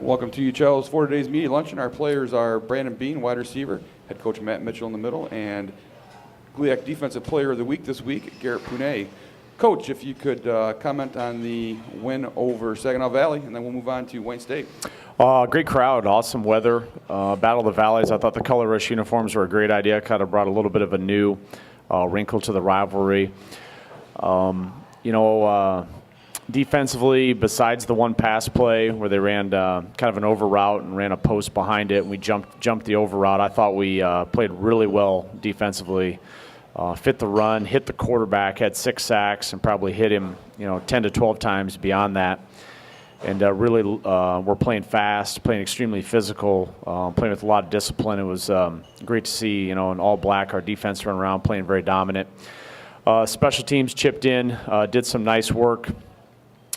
Welcome to Uccello's 4 Today's Media Luncheon. Our players are Brandon Bean, wide receiver, head coach Matt Mitchell in the middle, and GLIAC Defensive Player of the Week this week, Garrett Pougnet. Coach, if you could comment on the win over Saginaw Valley, and then we'll move on to Wayne State. Great crowd, awesome weather, Battle of the Valleys. I thought the color rush uniforms were a great idea. Kind of brought a little bit of a new wrinkle to the rivalry. Defensively, besides the one pass play where they ran kind of an over route and ran a post behind it, and we jumped the over route, I thought we played really well defensively. Fit the run, hit the quarterback, had 6 sacks, and probably hit him 10 to 12 times beyond that. And really, we're playing fast, playing extremely physical, playing with a lot of discipline. It was great to see, in all black, our defense run around, playing very dominant. Special teams chipped in, did some nice work.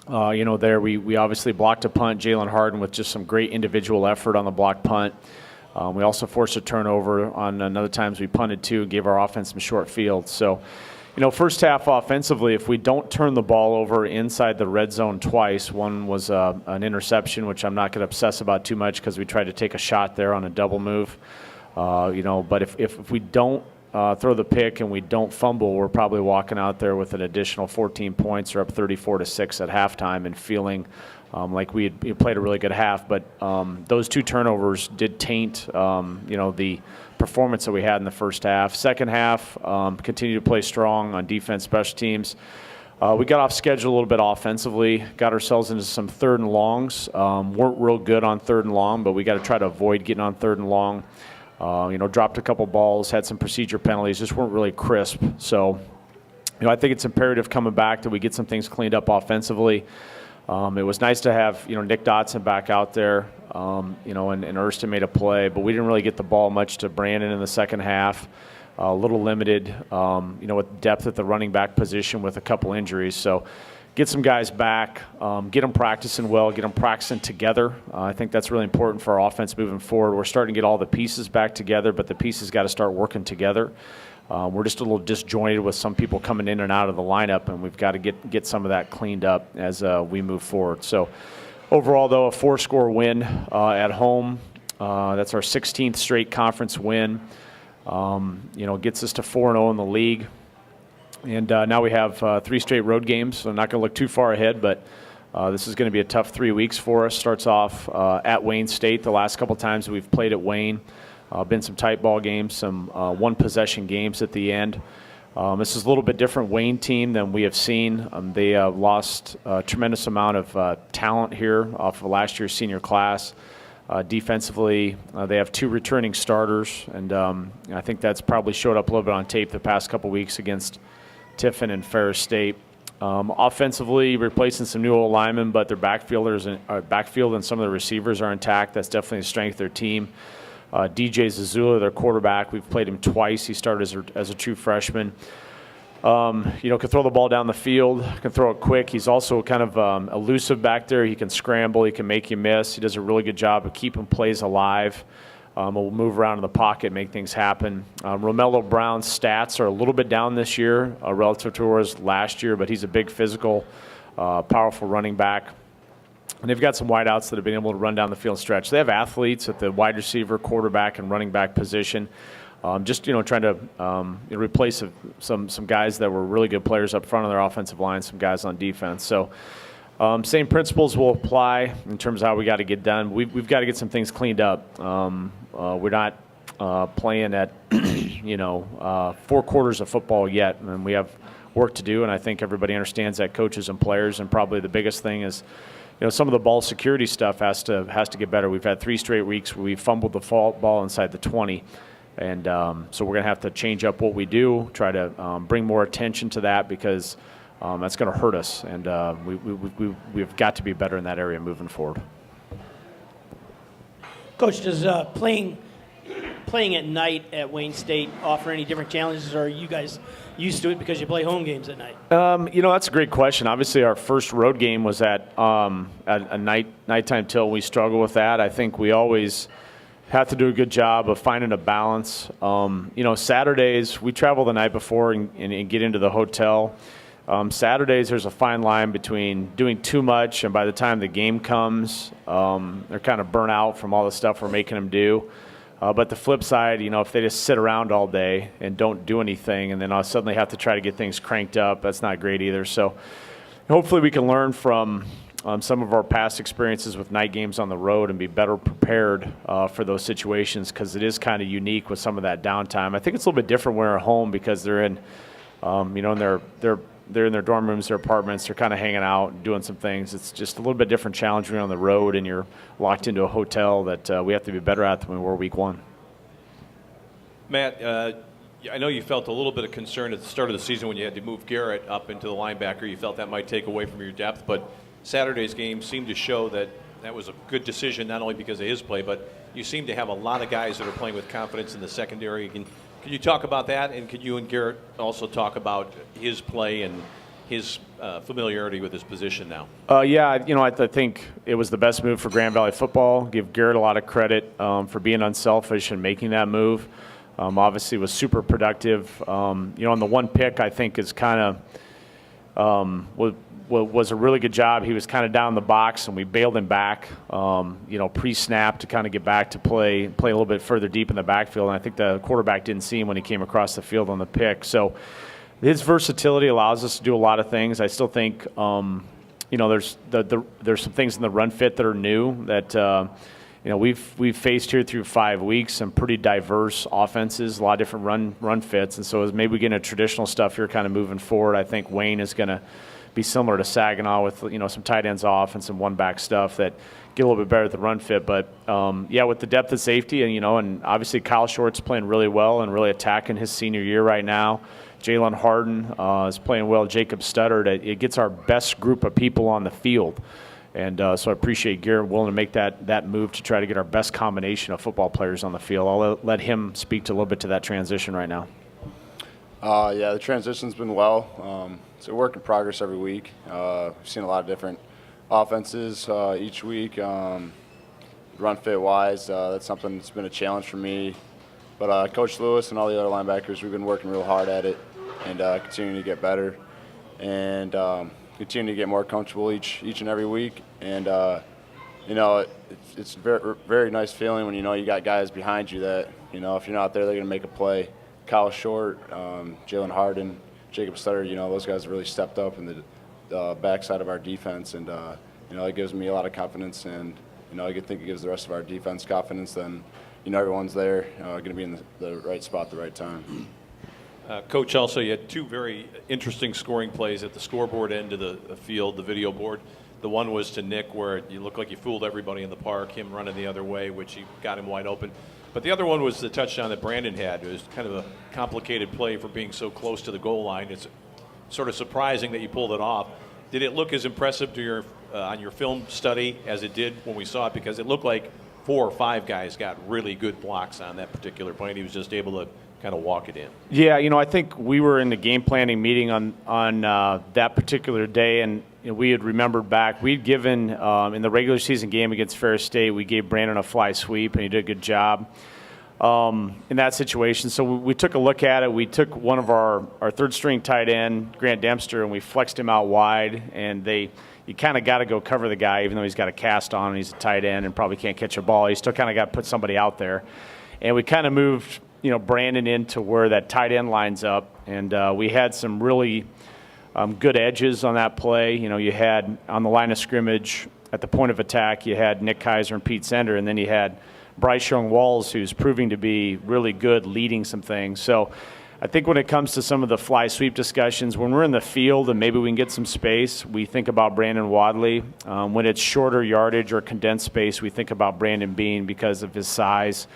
There we obviously blocked a punt. Jalen Harden with just some great individual effort on the block punt. We also forced a turnover on another times we punted too, gave our offense some short fields. So, first half offensively, if we don't turn the ball over inside the red zone twice, one was an interception, which I'm not going to obsess about too much because we tried to take a shot there on a double move. But if we don't throw the pick and we don't fumble, we're probably walking out there with an additional 14 points or up 34-6 at halftime and feeling like we had played a really good half. But those 2 turnovers did taint, the performance that we had in the first half. Second half, continued to play strong on defense, special teams. We got off schedule a little bit offensively, got ourselves into some 3rd and longs. Weren't real good on 3rd and long, but we got to try to avoid getting on 3rd and long. Dropped a couple balls, had some procedure penalties, just weren't really crisp. So, I think it's imperative coming back that we get some things cleaned up offensively. It was nice to have, Nick Dotson back out there, and Erston made a play, but we didn't really get the ball much to Brandon in the second half. A little limited, with depth at the running back position with a couple injuries. So, get some guys back, get them practicing well, get them practicing together. I think that's really important for our offense moving forward. We're starting to get all the pieces back together, but the pieces got to start working together. We're just a little disjointed with some people coming in and out of the lineup, and we've got to get some of that cleaned up as we move forward. So overall, though, a 4-score win at home. That's our 16th straight conference win. Gets us to 4-0 in the league. And now we have 3 straight road games, so I'm not going to look too far ahead, but this is going to be a tough 3 weeks for us. Starts off at Wayne State. The last couple times we've played at Wayne, been some tight ball games, some one-possession games at the end. This is a little bit different Wayne team than we have seen. They lost a tremendous amount of talent here off of last year's senior class. Defensively, they have 2 returning starters, and I think that's probably showed up a little bit on tape the past couple weeks against Tiffin and Ferris State. Offensively, replacing some new old linemen, but their backfield and some of the receivers are intact. That's definitely a strength of their team. DJ Zazula, their quarterback, we've played him twice. He started as a true freshman. Can throw the ball down the field, can throw it quick. He's also kind of elusive back there. He can scramble. He can make you miss. He does a really good job of keeping plays alive. Will move around in the pocket, make things happen. Romello Brown's stats are a little bit down this year relative to his last year, but he's a big physical, powerful running back. And they've got some wideouts that have been able to run down the field and stretch. They have athletes at the wide receiver, quarterback, and running back position. Trying to replace some guys that were really good players up front on their offensive line, some guys on defense. So same principles will apply in terms of how we got to get done. We've got to get some things cleaned up. We're not playing at 4 quarters of football yet, and we have work to do. And I think everybody understands that, coaches and players. And probably the biggest thing is, some of the ball security stuff has to get better. We've had 3 straight weeks where we fumbled the ball inside the 20. And so we're going to have to change up what we do, try to bring more attention to that because that's going to hurt us. And we've got to be better in that area moving forward. Coach, does playing at night at Wayne State offer any different challenges, or are you guys used to it because you play home games at night? That's a great question. Obviously, our first road game was at a nighttime till. We struggle with that. I think we always have to do a good job of finding a balance. Saturdays, we travel the night before and get into the hotel. Saturdays, there's a fine line between doing too much, and by the time the game comes, they're kind of burnt out from all the stuff we're making them do. But the flip side, if they just sit around all day and don't do anything, and then I'll suddenly have to try to get things cranked up, that's not great either. So hopefully we can learn from some of our past experiences with night games on the road and be better prepared for those situations, because it is kind of unique with some of that downtime. I think it's a little bit different when we're at home, because they're in, they're in their dorm rooms, their apartments, they're kind of hanging out and doing some things. It's just a little bit different challenge when you're on the road and you're locked into a hotel that we have to be better at than we were week one. Matt, I know you felt a little bit of concern at the start of the season when you had to move Garrett up into the linebacker. You felt that might take away from your depth, but Saturday's game seemed to show that that was a good decision, not only because of his play, but you seem to have a lot of guys that are playing with confidence in the secondary. Can you talk about that, and could you and Garrett also talk about his play and his familiarity with his position now? I think it was the best move for Grand Valley football. Give Garrett a lot of credit for being unselfish and making that move. Obviously, was super productive. On the one pick, I think is kind of was a really good job. He was kind of down in the box, and we bailed him back, pre-snap to kind of get back to play a little bit further deep in the backfield. And I think the quarterback didn't see him when he came across the field on the pick. So his versatility allows us to do a lot of things. I still think, there's some things in the run fit that are new that, we've faced here through 5 weeks, some pretty diverse offenses, a lot of different run fits. And so as maybe we get into traditional stuff here kind of moving forward, I think Wayne is going to be similar to Saginaw with, some tight ends off and some one-back stuff that get a little bit better at the run fit. But, with the depth of safety and obviously Kyle Short's playing really well and really attacking his senior year right now. Jalen Harden is playing well. Jacob Studdard. It gets our best group of people on the field. And so I appreciate Garrett willing to make that move to try to get our best combination of football players on the field. I'll let him speak to a little bit to that transition right now. The transition's been well. It's a work in progress every week. We've seen a lot of different offenses each week. Run fit wise, that's something that's been a challenge for me. But Coach Lewis and all the other linebackers, we've been working real hard at it and continuing to get better and continue to get more comfortable each and every week. And it's a very, very nice feeling when you got guys behind you that if you're not there, they're going to make a play. Kyle Short, Jalen Harden, Jacob Studdard, those guys really stepped up in the backside of our defense, and it gives me a lot of confidence, and I think it gives the rest of our defense confidence. Then everyone's there, going to be in the right spot at the right time. Coach, also you had two very interesting scoring plays at the scoreboard end of the field, the video board. The one was to Nick, where you looked like you fooled everybody in the park, him running the other way, which he got him wide open. But the other one was the touchdown that Brandon had. It was kind of a complicated play for being so close to the goal line. It's sort of surprising that you pulled it off. Did it look as impressive to your on your film study as it did when we saw it? Because it looked like 4 or 5 guys got really good blocks on that particular play, and he was just able to kind of walk it in. Yeah, I think we were in the game planning meeting on that particular day, and we had remembered back. We'd given, in the regular season game against Ferris State, we gave Brandon a fly sweep, and he did a good job in that situation. So we took a look at it. We took one of our third-string tight end, Grant Dempster, and we flexed him out wide, and you kind of got to go cover the guy, even though he's got a cast on and he's a tight end and probably can't catch a ball. You still kind of got to put somebody out there. And we kind of moved Brandon into where that tight end lines up, and we had some really good edges on that play. You had on the line of scrimmage at the point of attack, you had Nick Kaiser and Pete Sender, and then you had Bryce Young-Walls, who's proving to be really good leading some things. So I think when it comes to some of the fly sweep discussions, when we're in the field and maybe we can get some space, we think about Brandon Wadley. When it's shorter yardage or condensed space, we think about Brandon Bean because of his size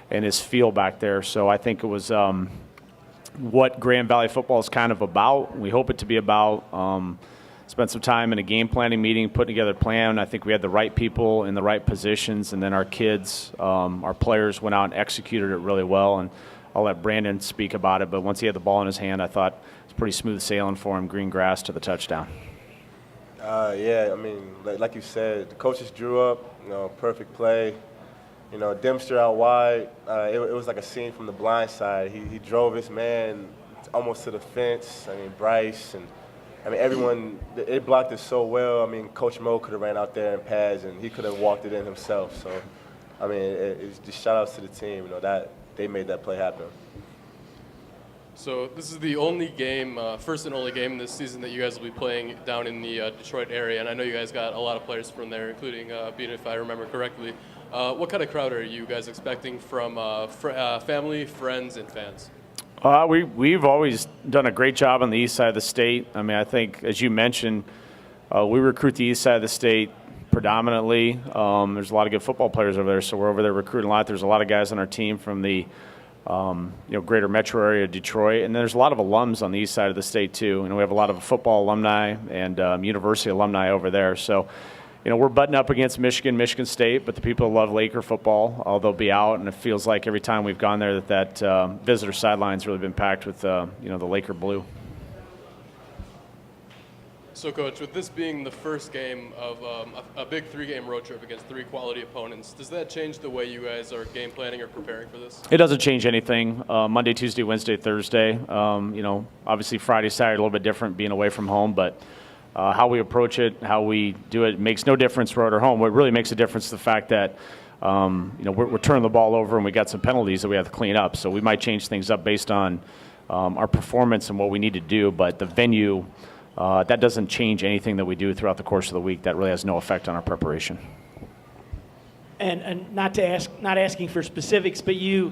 and his feel back there. So I think it was what Grand Valley football is kind of about. We hope it to be about. Spent some time in a game planning meeting, putting together a plan. I think we had the right people in the right positions, and then our kids, our players went out and executed it really well. And I'll let Brandon speak about it, but once he had the ball in his hand, I thought it was pretty smooth sailing for him, green grass to the touchdown. Like you said, the coaches drew up, perfect play. Dempster out wide, it was like a scene from The Blind Side. He drove his man almost to the fence. Bryce and I mean, everyone, it blocked it so well. I mean, Coach Mo could have ran out there in pads, and he could have walked it in himself. So, I mean, it's just shout-outs to the team, you know, that they made that play happen. So this is the only game, first and only game this season that you guys will be playing down in the Detroit area, and I know you guys got a lot of players from there, including Bean, if I remember correctly. What kind of crowd are you guys expecting from family, friends, and fans? We've always done a great job on the east side of the state. I mean, I think, as you mentioned, we recruit the east side of the state predominantly. There's a lot of good football players over there, so we're over there recruiting a lot. There's a lot of guys on our team from the greater metro area of Detroit, and there's a lot of alums on the east side of the state too. We have a lot of football alumni and university alumni over there. So, we're butting up against Michigan State, but the people love Laker football. They'll be out, and it feels like every time we've gone there that visitor sideline's really been packed with the Laker blue. So, Coach, with this being the first game of a big 3-game road trip against 3 quality opponents, does that change the way you guys are game planning or preparing for this? It doesn't change anything. Monday, Tuesday, Wednesday, Thursday. Obviously Friday, Saturday, a little bit different being away from home, but how we approach it, how we do it makes no difference road or home. What really makes a difference is the fact that we're turning the ball over and we got some penalties that we have to clean up. So we might change things up based on our performance and what we need to do, but the venue, that doesn't change anything that we do throughout the course of the week. That really has no effect on our preparation. And not asking for specifics, but you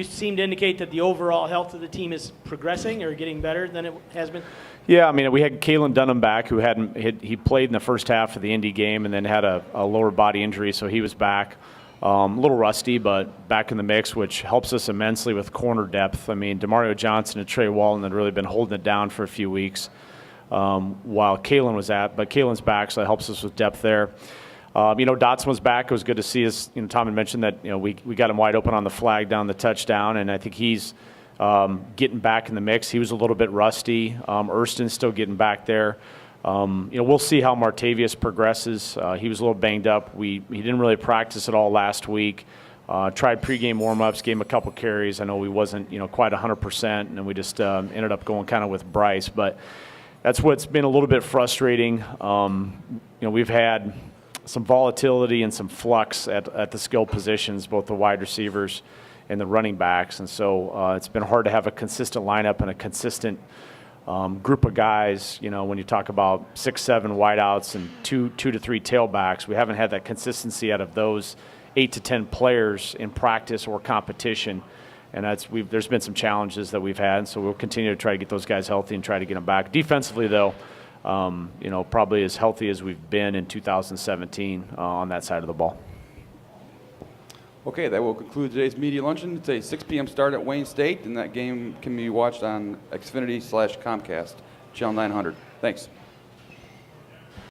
seem to indicate that the overall health of the team is progressing or getting better than it has been. Yeah, I mean, we had Kalen Dunham back, who he played in the first half of the Indy game and then had a lower body injury, so he was back. A little rusty, but back in the mix, which helps us immensely with corner depth. I mean, Demario Johnson and Trey Walton had really been holding it down for a few weeks while Kalen was but Kalen's back, so that helps us with depth there. Dotson was back. It was good to see us. Tom had mentioned that we got him wide open on the flag down the touchdown, and I think he's getting back in the mix. He was a little bit rusty. Erston's still getting back there. We'll see how Martavius progresses. He was a little banged up. He didn't really practice at all last week. Tried pregame warm-ups, gave him a couple carries. I know we wasn't quite 100%, and we just ended up going kind of with Bryce, but that's what's been a little bit frustrating. We've had some volatility and some flux at the skill positions, both the wide receivers and the running backs. And so it's been hard to have a consistent lineup and a consistent group of guys. When you talk about 6, 7 wideouts and 2 to 3 tailbacks, we haven't had that consistency out of those 8 to 10 players in practice or competition. And there's been some challenges that we've had, and so we'll continue to try to get those guys healthy and try to get them back. Defensively, though, probably as healthy as we've been in 2017 on that side of the ball. Okay, that will conclude today's media luncheon. It's a 6 p.m. start at Wayne State, and that game can be watched on Xfinity/Comcast, Channel 900. Thanks.